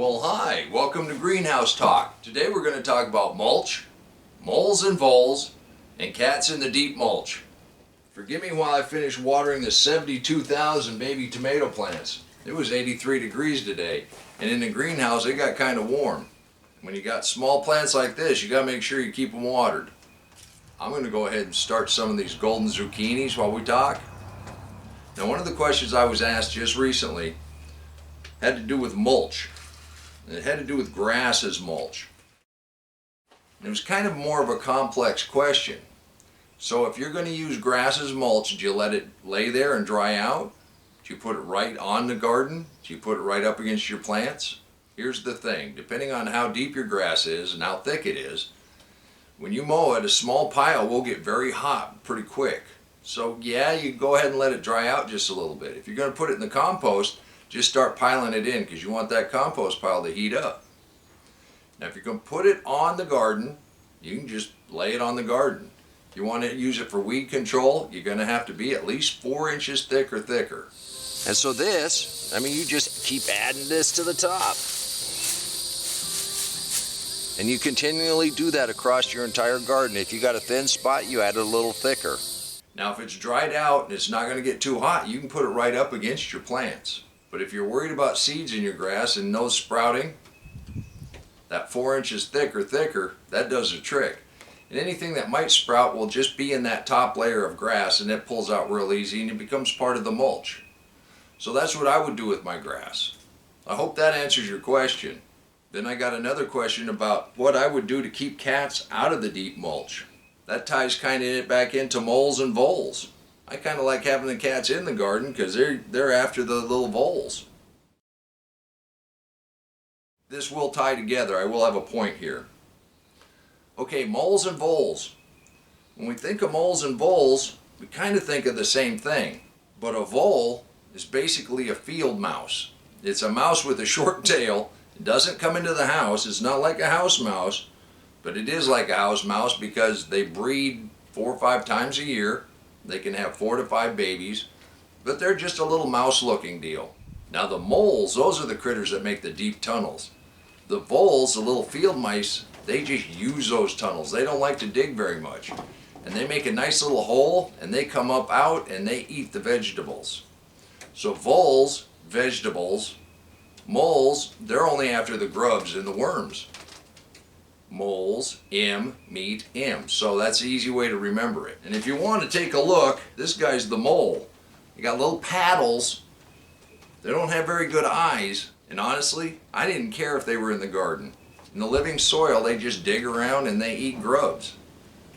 Well, hi, welcome to Greenhouse Talk. Today we're going to talk about mulch, moles and voles, and cats in the deep mulch. Forgive me while I finish watering the 72,000 baby tomato plants. It was 83 degrees today, and in the greenhouse it got kind of warm. When you got small plants like this, you got to make sure you keep them watered. I'm going to go ahead and start some of these golden zucchinis while we talk. Now, one of the questions I was asked just recently had to do with mulch. And it had to do with grass as mulch. And it was kind of more of a complex question. So if you're going to use grass as mulch, do you let it lay there and dry out? Do you put it right on the garden? Do you put it right up against your plants? Here's the thing, depending on how deep your grass is and how thick it is, when you mow it, a small pile will get very hot pretty quick. So yeah, you go ahead and let it dry out just a little bit. If you're going to put it in the compost, just start piling it in because you want that compost pile to heat up. Now if you're going to put it on the garden, you can just lay it on the garden. If you want to use it for weed control, you're going to have to be at least 4 inches thick or thicker. And so this, you just keep adding this to the top. And you continually do that across your entire garden. If you got a thin spot, you add it a little thicker. Now if it's dried out and it's not going to get too hot, you can put it right up against your plants. But if you're worried about seeds in your grass and no sprouting, that 4 inches thick or thicker, that does the trick. And anything that might sprout will just be in that top layer of grass, and it pulls out real easy and it becomes part of the mulch. So that's what I would do with my grass. I hope that answers your question. Then I got another question about what I would do to keep cats out of the deep mulch. That ties kind of back into moles and voles. I kind of like having the cats in the garden because they're after the little voles. This will tie together. I will have a point here. Okay, moles and voles. When we think of moles and voles, we kind of think of the same thing. But a vole is basically a field mouse. It's a mouse with a short tail. It doesn't come into the house. It's not like a house mouse, but it is like a house mouse because they breed 4 or 5 times a year. They can have 4 to 5 babies, but they're just a little mouse looking deal. Now the moles, those are the critters that make the deep tunnels. The voles, the little field mice, they just use those tunnels. They don't like to dig very much. And they make a nice little hole and they come up out and they eat the vegetables. So voles, vegetables. Moles, they're only after the grubs and the worms. Moles, meat, M. So that's the easy way to remember it. And if you want to take a look, this guy's the mole. He got little paddles. They don't have very good eyes. And honestly, I didn't care if they were in the garden. In the living soil, they just dig around and they eat grubs.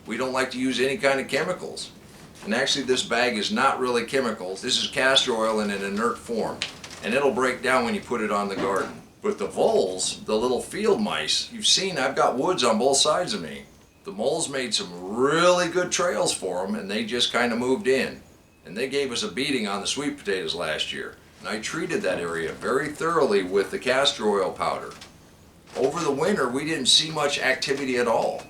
We don't like to use any kind of chemicals. And actually this bag is not really chemicals. This is castor oil in an inert form. And it'll break down when you put it on the garden. But the voles, the little field mice, you've seen I've got woods on both sides of me. The moles made some really good trails for them and they just kind of moved in. And they gave us a beating on the sweet potatoes last year. And I treated that area very thoroughly with the castor oil powder. Over the winter we didn't see much activity at all.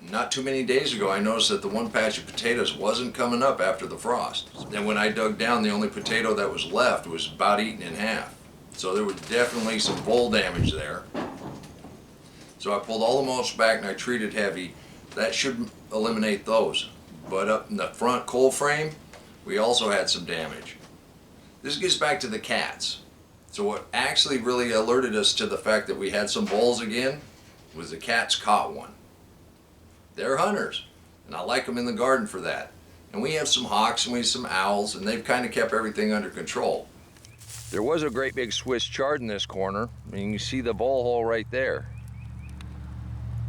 Not too many days ago I noticed that the one patch of potatoes wasn't coming up after the frost. And when I dug down, the only potato that was left was about eaten in half. So there was definitely some vole damage there. So I pulled all the mulch back and I treated heavy. That should eliminate those. But up in the front cold frame, we also had some damage. This gets back to the cats. So what actually really alerted us to the fact that we had some voles again was the cats caught one. They're hunters, and I like them in the garden for that. And we have some hawks and we have some owls, and they've kind of kept everything under control. There was a great big Swiss chard in this corner, and you can see the vole hole right there.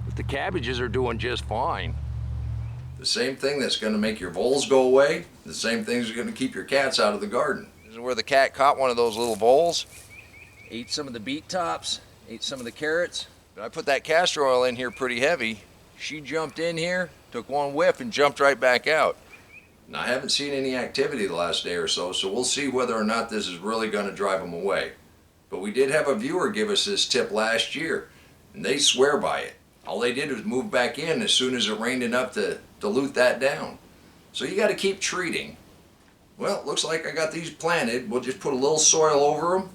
But the cabbages are doing just fine. The same thing that's going to make your voles go away, the same things are going to keep your cats out of the garden. This is where the cat caught one of those little voles, ate some of the beet tops, ate some of the carrots. But I put that castor oil in here pretty heavy. She jumped in here, took one whiff, and jumped right back out. Now, I haven't seen any activity the last day or so, so we'll see whether or not this is really going to drive them away. But we did have a viewer give us this tip last year, and they swear by it. All they did was move back in as soon as it rained enough to dilute that down. So you got to keep treating. Well, it looks like I got these planted. We'll just put a little soil over them,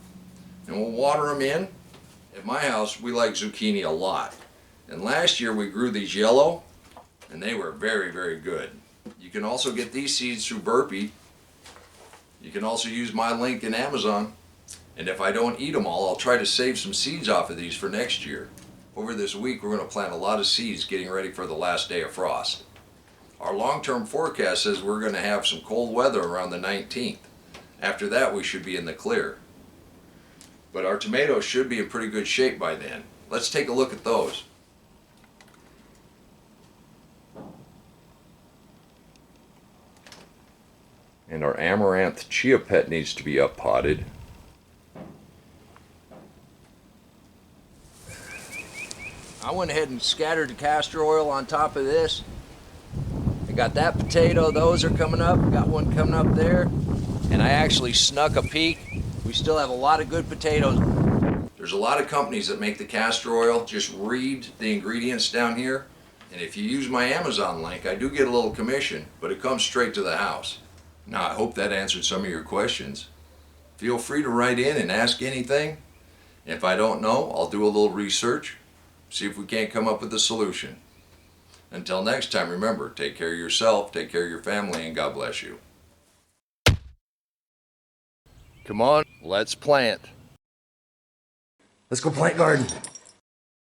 and we'll water them in. At my house, we like zucchini a lot. And last year we grew these yellow, and they were very, very good. You can also get these seeds through Burpee. You can also use my link in Amazon. And if I don't eat them all, I'll try to save some seeds off of these for next year. Over this week, we're going to plant a lot of seeds getting ready for the last day of frost. Our long-term forecast says we're going to have some cold weather around the 19th. After that, we should be in the clear. But our tomatoes should be in pretty good shape by then. Let's take a look at those. And our amaranth chia pet needs to be up potted. I went ahead and scattered the castor oil on top of this. I got that potato, those are coming up, got one coming up there. And I actually snuck a peek. We still have a lot of good potatoes. There's a lot of companies that make the castor oil. Just read the ingredients down here. And if you use my Amazon link, I do get a little commission, but it comes straight to the house. Now, I hope that answered some of your questions. Feel free to write in and ask anything. If I don't know, I'll do a little research, see if we can't come up with a solution. Until next time, remember, take care of yourself, take care of your family, and God bless you. Come on, let's plant. Let's go plant garden.